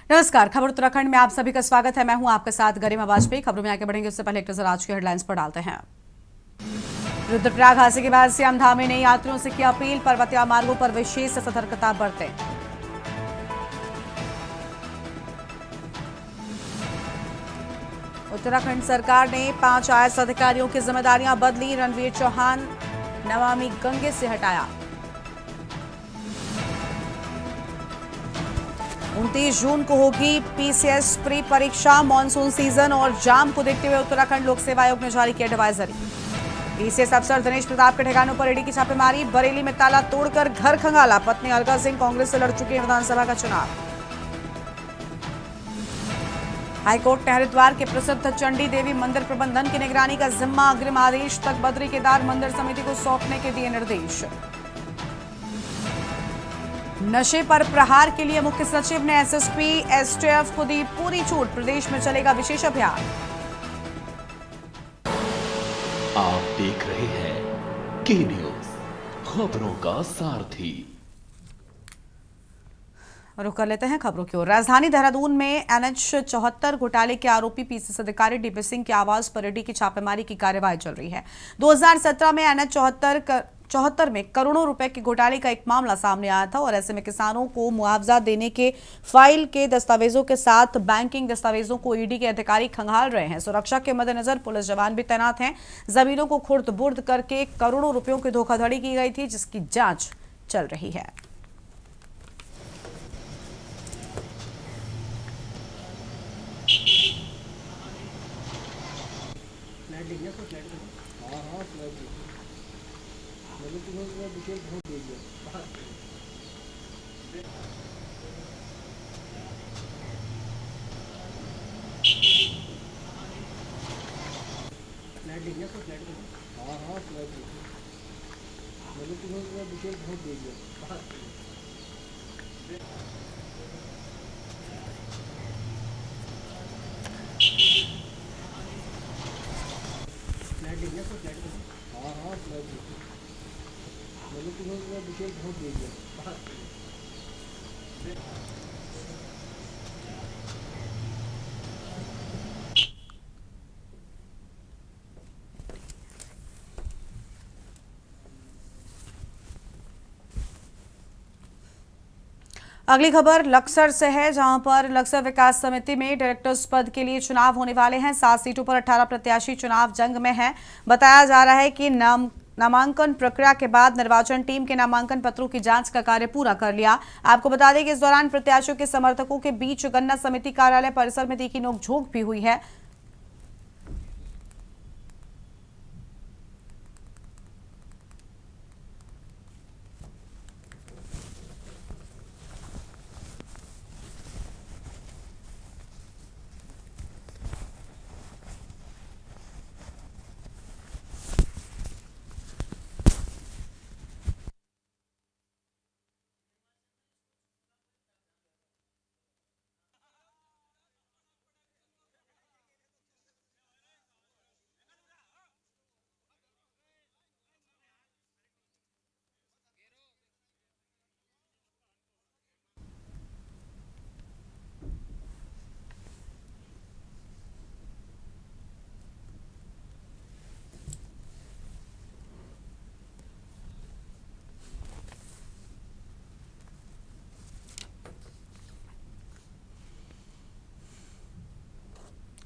नमस्कार। खबर उत्तराखंड में आप सभी का स्वागत है। मैं हूं आपके साथ गरिमा वाजपेयी। खबरों में आगे बढ़ेंगे उससे पहले एक नजर आज की हेडलाइंस पर डालते हैं। रुद्रप्रयाग हादसे के बाद श्याम धामी ने यात्रियों से की अपील, पर्वतीय मार्गों पर विशेष सतर्कता बरतें। उत्तराखंड सरकार ने 5 आईएएस अधिकारियों की जिम्मेदारियां बदली, रणवीर चौहान नमामि गंगे से हटाया। 29 जून को होगी पीसीएस प्री परीक्षा। मानसून सीजन और जाम को देखते हुए उत्तराखंड लोक सेवा आयोग ने जारी की एडवाइजरी। पीसीएस अफसर दिनेश प्रताप के ठिकानों पर ईडी की छापेमारी, बरेली में ताला तोड़कर घर खंगाला। पत्नी अलका सिंह कांग्रेस से लड़ चुकी है विधानसभा का चुनाव। हाईकोर्ट ने हरिद्वार के प्रसिद्ध चंडी देवी मंदिर प्रबंधन की निगरानी का जिम्मा, अग्रिम आदेश तक बद्री केदार मंदिर समिति को सौंपने के दिए निर्देश। नशे पर प्रहार के लिए मुख्य सचिव ने एसएसपी एसटीएफ को दी पूरी छूट, प्रदेश में चलेगा विशेष अभियान। आप देख रहे हैं के न्यूज, खबरों का सारथी। रुक कर लेते हैं खबरों की ओर। राजधानी देहरादून में एनएच 74 घोटाले के आरोपी पीसीएस अधिकारी डीपी सिंह के आवास पर ईडी की छापेमारी की कार्यवाही चल रही है। 2017 में एनएच 74 में करोड़ों रुपए के घोटाले का एक मामला सामने आया था और ऐसे में किसानों को मुआवजा देने के फाइल के दस्तावेजों के साथ बैंकिंग दस्तावेजों को ईडी के अधिकारी खंगाल रहे हैं। सुरक्षा के मद्देनजर पुलिस जवान भी तैनात हैं। जमीनों को खुर्द बुर्द करके करोड़ों रुपयों की धोखाधड़ी की गई थी, जिसकी जांच चल रही है। अगली खबर लक्सर से है, जहां पर लक्सर विकास समिति में डायरेक्टर्स पद के लिए चुनाव होने वाले हैं। 7 सीटों पर 18 प्रत्याशी चुनाव जंग में हैं। बताया जा रहा है कि नामांकन प्रक्रिया के बाद निर्वाचन टीम के नामांकन पत्रों की जांच का कार्य पूरा कर लिया। आपको बता दें कि इस दौरान प्रत्याशियों के समर्थकों के बीच गन्ना समिति कार्यालय परिसर में तीखी नोकझोंक भी हुई है।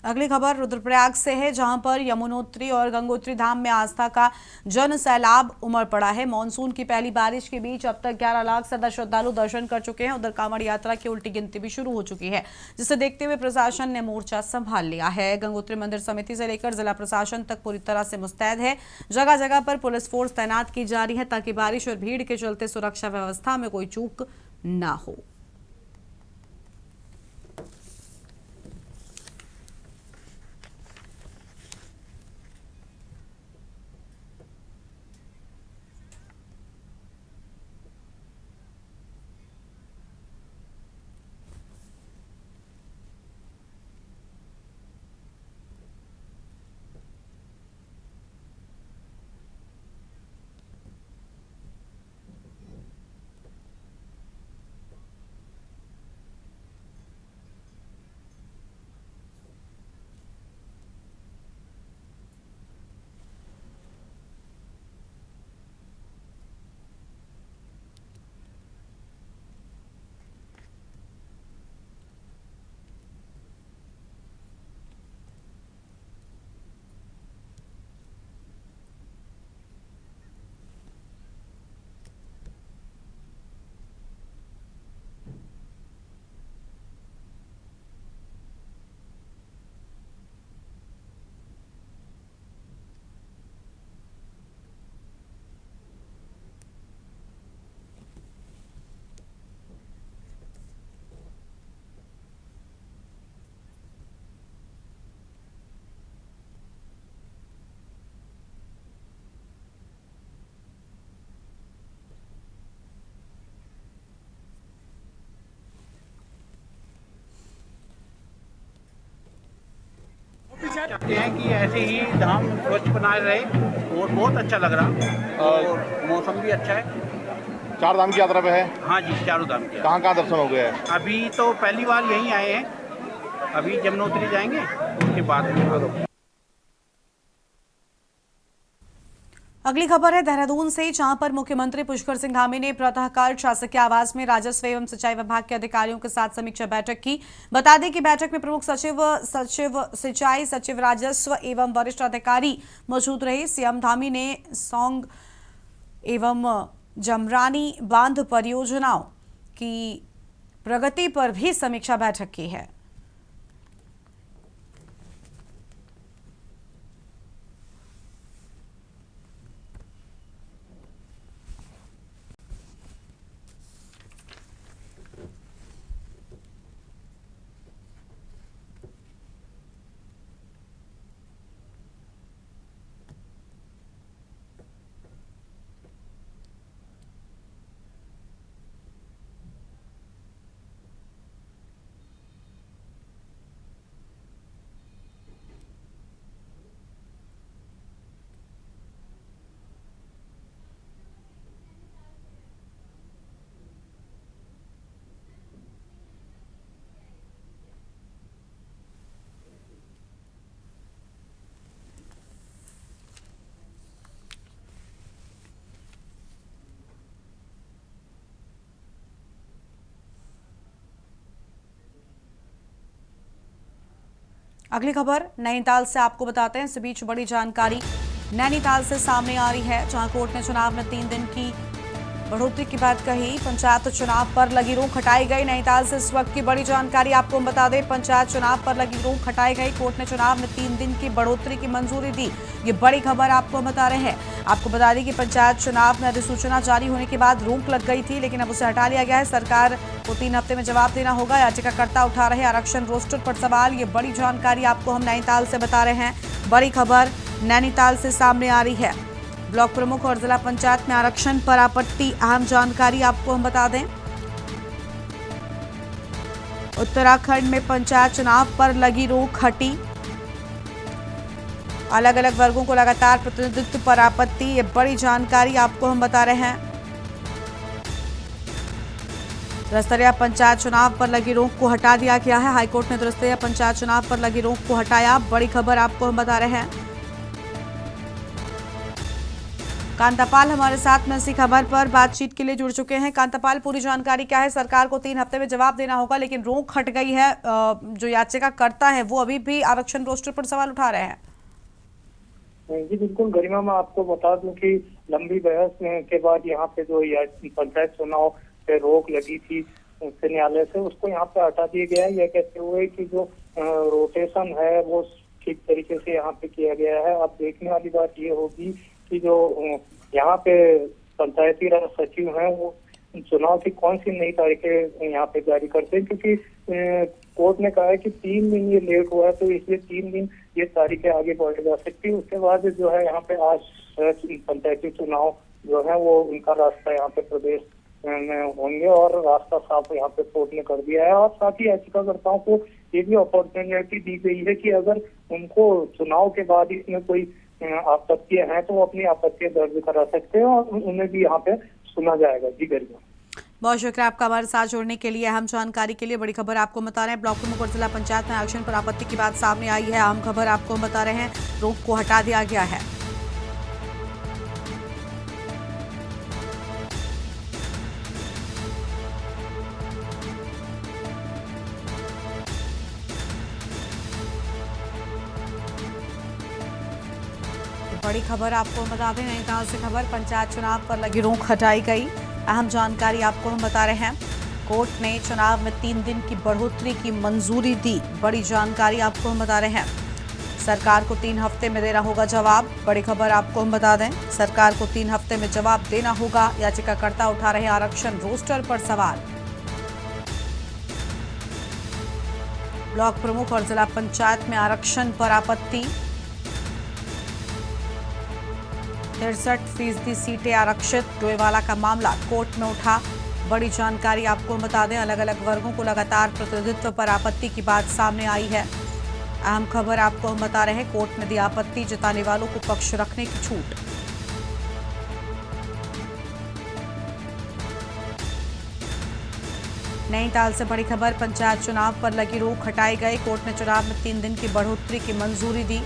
अगली खबर रुद्रप्रयाग से है, जहां पर यमुनोत्री और गंगोत्री धाम में आस्था का जन सैलाब उमड़ पड़ा है। मानसून की पहली बारिश के बीच अब तक 11 लाख से ज्यादा श्रद्धालु दर्शन कर चुके हैं। उधर कांवड़ यात्रा की उल्टी गिनती भी शुरू हो चुकी है, जिसे देखते हुए प्रशासन ने मोर्चा संभाल लिया है। गंगोत्री मंदिर समिति से लेकर जिला प्रशासन तक पूरी तरह से मुस्तैद है। जगह जगह पर पुलिस फोर्स तैनात की जा रही है, ताकि बारिश और भीड़ के चलते सुरक्षा व्यवस्था में कोई चूक न हो। चाहते हैं कि ऐसे ही धाम स्वच्छ बनाए रहे और बहुत अच्छा लग रहा और मौसम भी अच्छा है। चार धाम की यात्रा पे है? हाँ जी, चारों धाम की। कहाँ कहाँ दर्शन हो गए हैं? अभी तो पहली बार यहीं आए हैं, अभी यमुनोत्री जाएंगे उसके बाद आगे। अगली खबर है देहरादून से, जहां पर मुख्यमंत्री पुष्कर सिंह धामी ने प्रातःकाल शासकीय आवास में राजस्व एवं सिंचाई विभाग के अधिकारियों के साथ समीक्षा बैठक की। बता दें कि बैठक में प्रमुख सचिव सिंचाई, सचिव राजस्व एवं वरिष्ठ अधिकारी मौजूद रहे। सीएम धामी ने सौंग एवं जमरानी बांध परियोजनाओं की प्रगति पर भी समीक्षा बैठक की है। अगली खबर नैनीताल से आपको बताते हैं। इस बीच बड़ी जानकारी नैनीताल से सामने आ रही है, जहां कोर्ट ने चुनाव में 3 दिन की बढ़ोतरी की बात कही। पंचायत चुनाव पर लगी रोक हटाई गई। नैनीताल से इस वक्त की बड़ी जानकारी आपको हम बता दें, पंचायत चुनाव पर लगी रोक हटाई गई। कोर्ट ने चुनाव में 3 दिन की बढ़ोतरी की मंजूरी दी। ये बड़ी खबर आपको हम बता रहे हैं। आपको बता दें कि पंचायत चुनाव में अधिसूचना जारी होने के बाद रोक लग गई थी, लेकिन अब उसे हटा लिया गया है। सरकार को 3 हफ्ते में जवाब देना होगा। याचिकाकर्ता उठा रहे आरक्षण रोस्टर पर सवाल। ये बड़ी जानकारी आपको हम नैनीताल से बता रहे हैं। बड़ी खबर नैनीताल से सामने आ रही है। ब्लॉक प्रमुख और जिला पंचायत में आरक्षण पर आपत्ति, अहम जानकारी आपको हम बता दें। उत्तराखंड में पंचायत चुनाव पर लगी रोक हटी। अलग अलग वर्गों को लगातार प्रतिनिधित्व पर आपत्ति, ये बड़ी जानकारी आपको हम बता रहे हैं। त्रिस्तरीय पंचायत चुनाव पर लगी रोक को हटा दिया गया है। हाईकोर्ट ने त्रिस्तरीय पंचायत चुनाव पर लगी रोक को हटाया। बड़ी खबर आपको हम बता रहे हैं। कांतापाल हमारे साथ में इसी खबर पर बातचीत के लिए जुड़ चुके हैं। कांतापाल, पूरी जानकारी क्या है? सरकार को 3 हफ्ते में जवाब देना होगा, लेकिन रोक हट गई है। जो याचिकाकर्ता है वो अभी भी आरक्षण रोस्टर पर सवाल उठा रहे हैं। जी बिल्कुल गरिमा, मैं आपको बता दूं कि लंबी बहस के बाद यहाँ पे जो पंचायत चुनाव पे रोक लगी थी उच्च न्यायालय से, उसको यहाँ पे हटा दिया गया है। यह कहते हुए कि जो रोटेशन है वो ठीक तरीके से यहाँ पे किया गया है। अब देखने वाली बात ये होगी कि जो यहाँ पे पंचायती राज सचिव हैं वो चुनाव की कौन सी नई तारीखें यहाँ पे जारी करते हैं, क्योंकि कोर्ट ने कहा है कि 3 दिन ये लेट हुआ है, तो इसलिए 3 दिन ये तारीखें आगे बढ़ जा सकती है। उसके बाद जो है यहाँ पे आज पंचायती चुनाव जो है वो उनका रास्ता यहाँ पे प्रदेश में होंगे और रास्ता साफ यहाँ पे कोर्ट ने कर दिया है। और साथ ही याचिकाकर्ताओं को ये भी अपॉर्चुनिटी दी गई है कि अगर उनको चुनाव के बाद इसमें कोई आपत्तियां हैं तो वो अपनी आपत्तियां दर्ज करा सकते हैं और उन्हें भी यहाँ पे सुना जाएगा। जी गरिमा, बहुत शुक्रिया आपका हमारे साथ जुड़ने के लिए। अहम जानकारी के लिए बड़ी खबर आपको बता रहे हैं। ब्लॉक प्रमुख और जिला पंचायत में आरक्षण पर आपत्ति की बात सामने आई है। अहम खबर आपको बता रहे हैं, रोक को हटा दिया गया है। बड़ी खबर आपको बता दें, नैनीताल से खबर, पंचायत चुनाव पर लगी रोक हटाई गई। अहम जानकारी आपको हम बता रहे हैं। कोर्ट ने चुनाव में 3 दिन की बढ़ोतरी की मंजूरी दी। बड़ी जानकारी आपको हम बता रहे हैं। सरकार को 3 हफ्ते में देना होगा जवाब। बड़ी खबर आपको हम बता दें, सरकार को 3 हफ्ते में जवाब देना होगा। याचिकाकर्ता उठा रहे आरक्षण रोस्टर पर सवाल। ब्लॉक प्रमुख और जिला पंचायत में आरक्षण पर आपत्ति। 63% सीटें आरक्षित, डोईवाला का मामला कोर्ट में उठा। बड़ी जानकारी आपको बता दें, अलग अलग वर्गों को लगातार प्रतिनिधित्व पर आपत्ति की बात सामने आई है। अहम खबर आपको हम बता रहे हैं, कोर्ट ने दी आपत्ति जताने वालों को पक्ष रखने की छूट। नैनीताल से बड़ी खबर, पंचायत चुनाव पर लगी रोक हटाए गए, कोर्ट ने चुनाव में 3 दिन की बढ़ोतरी की मंजूरी दी।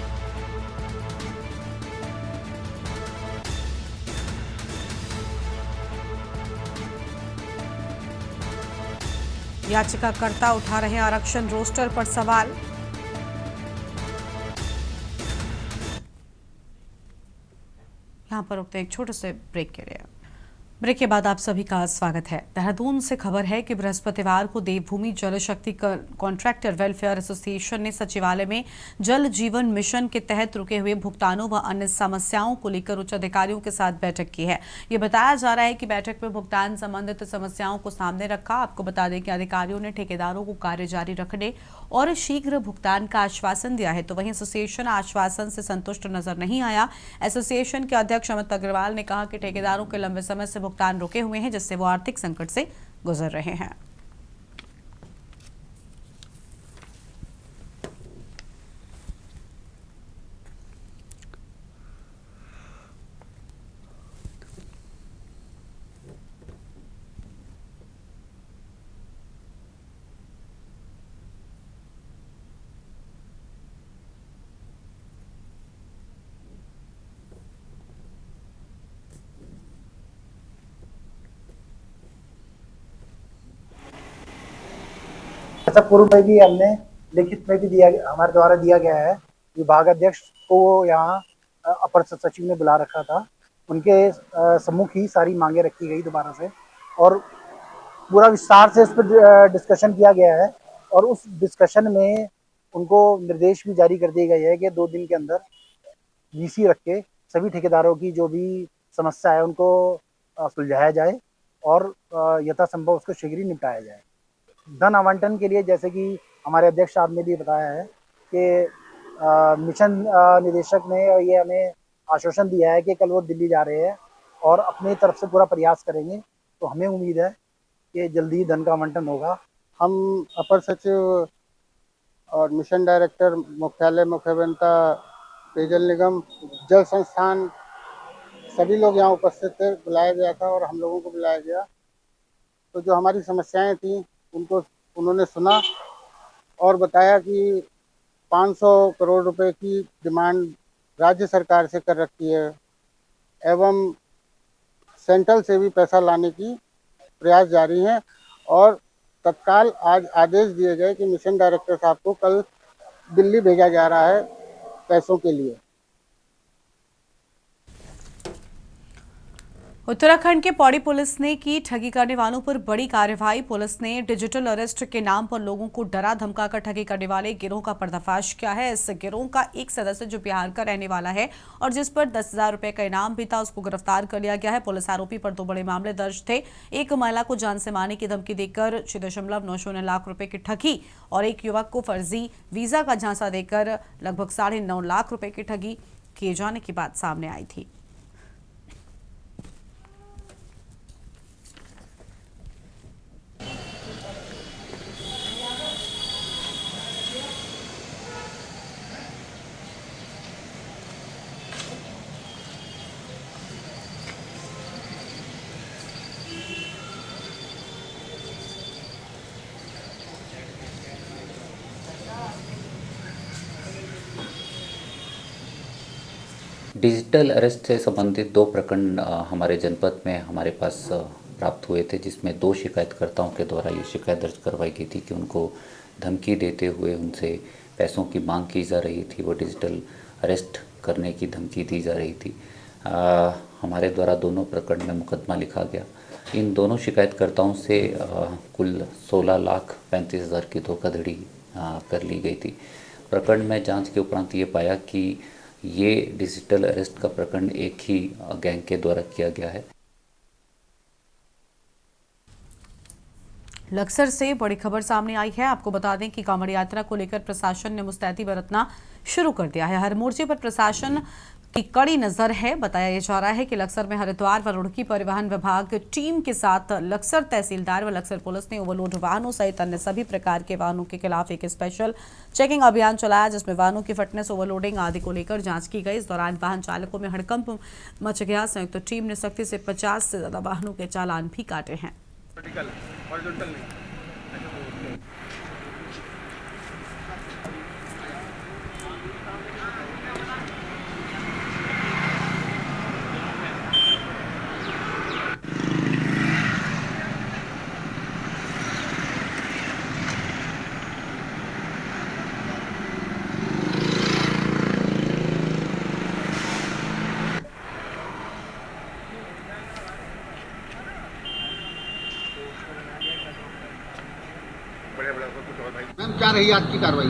याचिकाकर्ता उठा रहे आरक्षण रोस्टर पर सवाल। यहां पर रुकते एक छोटे से ब्रेक के लिए। ब्रेक के बाद आप सभी का स्वागत है। देहरादून से खबर है कि बृहस्पतिवार को देवभूमि जल शक्ति कॉन्ट्रैक्टर वेलफेयर एसोसिएशन ने सचिवालय में जल जीवन मिशन के तहत रुके हुए भुगतानों व अन्य समस्याओं को लेकर उच्च अधिकारियों के साथ बैठक की है। ये बताया जा रहा है कि बैठक में भुगतान संबंधित समस्याओं को सामने रखा। आपको बता दें कि अधिकारियों ने ठेकेदारों को कार्य जारी रखने और शीघ्र भुगतान का आश्वासन दिया है, तो वहीं एसोसिएशन आश्वासन से संतुष्ट नजर नहीं आया। एसोसिएशन के अध्यक्ष अमित अग्रवाल ने कहा कि ठेकेदारों के लंबे समय से भुगतान रुके हुए हैं, जिससे वो आर्थिक संकट से गुजर रहे हैं। ऐसा पूर्व में भी हमने लिखित में भी हमारे द्वारा दिया गया है। विभाग अध्यक्ष को यहाँ अपर सचिव ने बुला रखा था, उनके सम्मुख ही सारी मांगे रखी गई दोबारा से और पूरा विस्तार से इस पर डिस्कशन किया गया है। और उस डिस्कशन में उनको निर्देश भी जारी कर दिए गए हैं कि 2 दिन के अंदर वीसी रख के सभी ठेकेदारों की जो भी समस्या है उनको सुलझाया जाए और यथासंभव उसको शीघ्र ही निपटाया जाए। धन आवंटन के लिए जैसे कि हमारे अध्यक्ष साहब ने भी बताया है कि मिशन निदेशक ने ये हमें आश्वासन दिया है कि कल वो दिल्ली जा रहे हैं और अपनी तरफ से पूरा प्रयास करेंगे, तो हमें उम्मीद है कि जल्दी धन का आवंटन होगा। हम अपर सचिव और मिशन डायरेक्टर मुख्यालय मुख्य अभियंता पेयजल निगम जल संस्थान सभी लोग यहाँ उपस्थित थे, बुलाया गया था और हम लोगों को बुलाया गया। तो जो हमारी समस्याएं थी उनको उन्होंने सुना और बताया कि 500 करोड़ रुपए की डिमांड राज्य सरकार से कर रखी है एवं सेंट्रल से भी पैसा लाने की प्रयास जारी हैं और तत्काल आज आदेश दिए गए कि मिशन डायरेक्टर साहब को कल दिल्ली भेजा जा रहा है पैसों के लिए। उत्तराखंड के पौड़ी पुलिस ने की ठगी करने वालों पर बड़ी कार्रवाई। पुलिस ने डिजिटल अरेस्ट के नाम पर लोगों को डरा धमकाकर ठगी करने वाले गिरोह का पर्दाफाश किया है। इस गिरोह का एक सदस्य जो बिहार का रहने वाला है और जिस पर 10,000 रुपए का इनाम भी था, उसको गिरफ्तार कर लिया गया है। पुलिस आरोपी पर 2 बड़े मामले दर्ज थे। एक महिला को जान से मारने की धमकी देकर 6.90 लाख रुपए की ठगी और एक युवक को फर्जी वीजा का झांसा देकर लगभग 9.5 लाख रुपए की ठगी किए जाने की बात सामने आई थी। डिजिटल अरेस्ट से संबंधित 2 प्रकरण हमारे जनपद में हमारे पास प्राप्त हुए थे, जिसमें 2 शिकायतकर्ताओं के द्वारा ये शिकायत दर्ज करवाई गई थी कि उनको धमकी देते हुए उनसे पैसों की मांग की जा रही थी, वो डिजिटल अरेस्ट करने की धमकी दी जा रही थी। हमारे द्वारा दोनों प्रकरण में मुकदमा लिखा गया। इन दोनों शिकायतकर्ताओं से कुल 16,35,000 की धोखाधड़ी कर ली गई थी। प्रकरण में जांच के उपरांत ये पाया कि ये डिजिटल अरेस्ट का प्रकरण एक ही गैंग के द्वारा किया गया है। लक्सर से बड़ी खबर सामने आई है। आपको बता दें कि कांवड़ यात्रा को लेकर प्रशासन ने मुस्तैदी बरतना शुरू कर दिया है। हर मोर्चे पर प्रशासन की कड़ी नजर है। बताया जा रहा है कि लक्सर में हरिद्वार व रुड़की परिवहन विभाग टीम के साथ लक्सर तहसीलदार व लक्सर पुलिस ने ओवरलोड वाहनों सहित अन्य सभी प्रकार के वाहनों के खिलाफ एक स्पेशल चेकिंग अभियान चलाया, जिसमें वाहनों की फिटनेस, ओवरलोडिंग आदि को लेकर जांच की गई। इस दौरान वाहन चालकों में हड़कंप मच गया। संयुक्त टीम ने सख्ती से 50 से ज्यादा वाहनों के चालान भी काटे हैं। मैम क्या रही आज की कार्रवाई?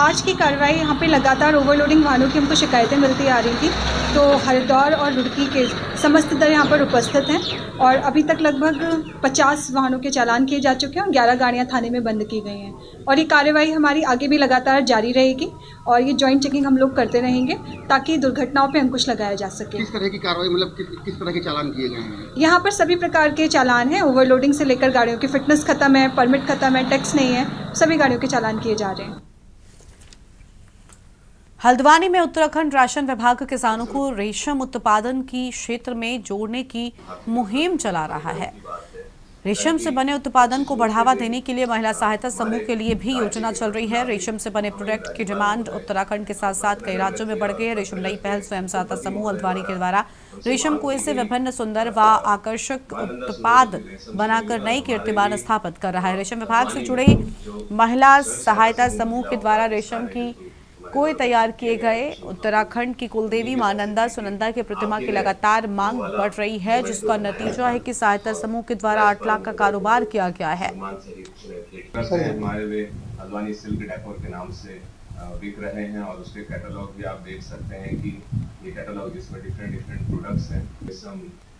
आज की कार्रवाई यहाँ पे लगातार ओवरलोडिंग वाहनों की हमको शिकायतें मिलती आ रही थी, तो हरिद्वार और रुड़की के समस्त दल यहाँ पर उपस्थित हैं और अभी तक लगभग 50 वाहनों के चालान किए जा चुके हैं और 11 गाड़ियाँ थाने में बंद की गई हैं और ये कार्रवाई हमारी आगे भी लगातार जारी रहेगी और ये जॉइंट चेकिंग हम लोग करते रहेंगे ताकि दुर्घटनाओं पर अंकुश लगाया जा सके। किस तरह की कार्रवाई, मतलब किस तरह के चालान किए गए हैं? यहाँ पर सभी प्रकार के चालान हैं, ओवरलोडिंग से लेकर गाड़ियों की फिटनेस खत्म है, परमिट खत्म है, टैक्स नहीं है, सभी गाड़ियों के चालान किए जा रहे हैं। हल्द्वानी में उत्तराखंड राशन विभाग किसानों को रेशम उत्पादन की क्षेत्र में जोड़ने की मुहिम चला रहा है। रेशम से बने उत्पादन को बढ़ावा देने के लिए महिला सहायता समूह के लिए भी योजना चल रही है। रेशम से बने प्रोडक्ट की डिमांड उत्तराखंड के साथ साथ कई राज्यों में बढ़ गई है। रेशम नई पहल स्वयं सहायता समूह हल्द्वानी के द्वारा रेशम कोए से विभिन्न सुंदर व आकर्षक उत्पाद बनाकर नई कीर्तिमान स्थापित कर रहा है। रेशम विभाग से जुड़े महिला सहायता समूह के द्वारा रेशम की कोई तैयार किए गए। उत्तराखंड की कुलदेवी मां नंदा सुनंदा की प्रतिमा की लगातार मांग बढ़ रही है, जिसका नतीजा है कि सहायता समूह के द्वारा 8 लाख का कारोबार किया गया है। हमारे वे हल्द्वानी सिल्क डेकोर के नाम से बिक रहे हैं और उसके कैटलॉग भी आप देख सकते हैं कि ये कैटलॉग जिसमें डिफरेंट प्रोडक्ट्स हैं। रेशम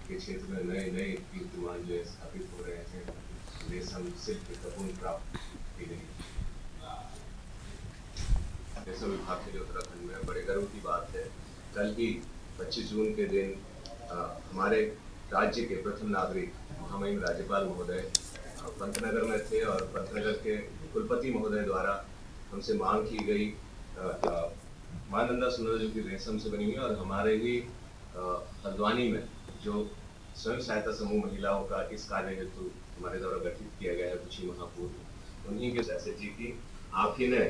के क्षेत्र में नए कीर्तिमान जो स्थापित हो रहे हैं। रेशम सिल्क कपून प्राप्त की गई। रेशम विभाग के लिए उत्तराखंड में बड़े गर्व की बात है। कल ही 25 जून के दिन हमारे राज्य के प्रथम नागरिक महामहिम राज्यपाल महोदय पंतनगर में थे और पंतनगर के कुलपति महोदय द्वारा हमसे मांग की गई मां नंदा सुनंदा जो कि रेशम से बनी हुई है और हमारे ही हल्द्वानी में जो स्वयं सहायता समूह महिलाओं का इस कार्य हेतु हमारे द्वारा गठित किया गया है कुछ ही माह पूर्व, उन्हीं के जैसे जी की आप ही ने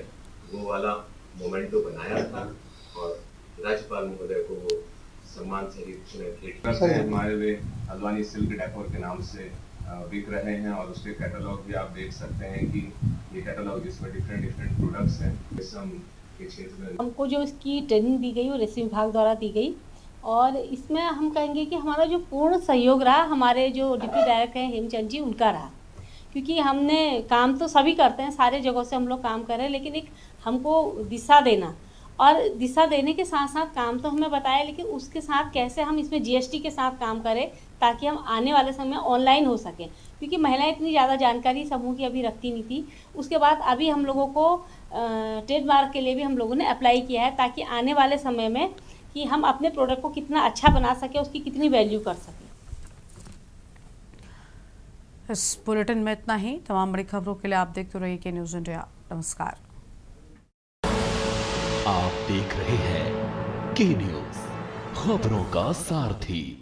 वो वाला मोमेंटो बनाया था और राज्यपाल महोदय को वो सम्मान सहित भेंट करते हैं। हमारे वे हल्द्वानी सिल्क डेकोर के नाम से बिक रहे हैं और उसके कैटलॉग भी आप देख सकते हैं कि ये कैटलॉग जिसमें डिफरेंट प्रोडक्ट्स हैं। रेशम के क्षेत्र में हमको जो इसकी ट्रेनिंग दी गई वो रेशम विभाग द्वारा दी गई और इसमें हम कहेंगे कि हमारा जो पूर्ण सहयोग रहा हमारे जो डिप्टी डायरेक्टर हैं हेमचंद जी उनका रहा, क्योंकि हमने काम तो सभी करते हैं, सारे जगहों से हम लोग काम कर रहे हैं, लेकिन एक हमको दिशा देना और दिशा देने के साथ साथ काम तो हमें बताया, लेकिन उसके साथ कैसे हम इसमें जीएसटी के साथ काम करें ताकि हम आने वाले समय में ऑनलाइन हो सकें, क्योंकि महिलाएं इतनी ज़्यादा जानकारी समूह की अभी रखती नहीं थी। उसके बाद अभी हम लोगों को ट्रेडमार्क के लिए भी हम लोगों ने अप्लाई किया है ताकि आने वाले समय में कि हम अपने प्रोडक्ट को कितना अच्छा बना सकें, उसकी कितनी वैल्यू कर सकें। इस बुलेटिन में इतना ही। तमाम बड़ी खबरों के लिए आप देखते रहिए के न्यूज़ इंडिया। नमस्कार। आप देख रहे हैं के न्यूज़, खबरों का सारथी।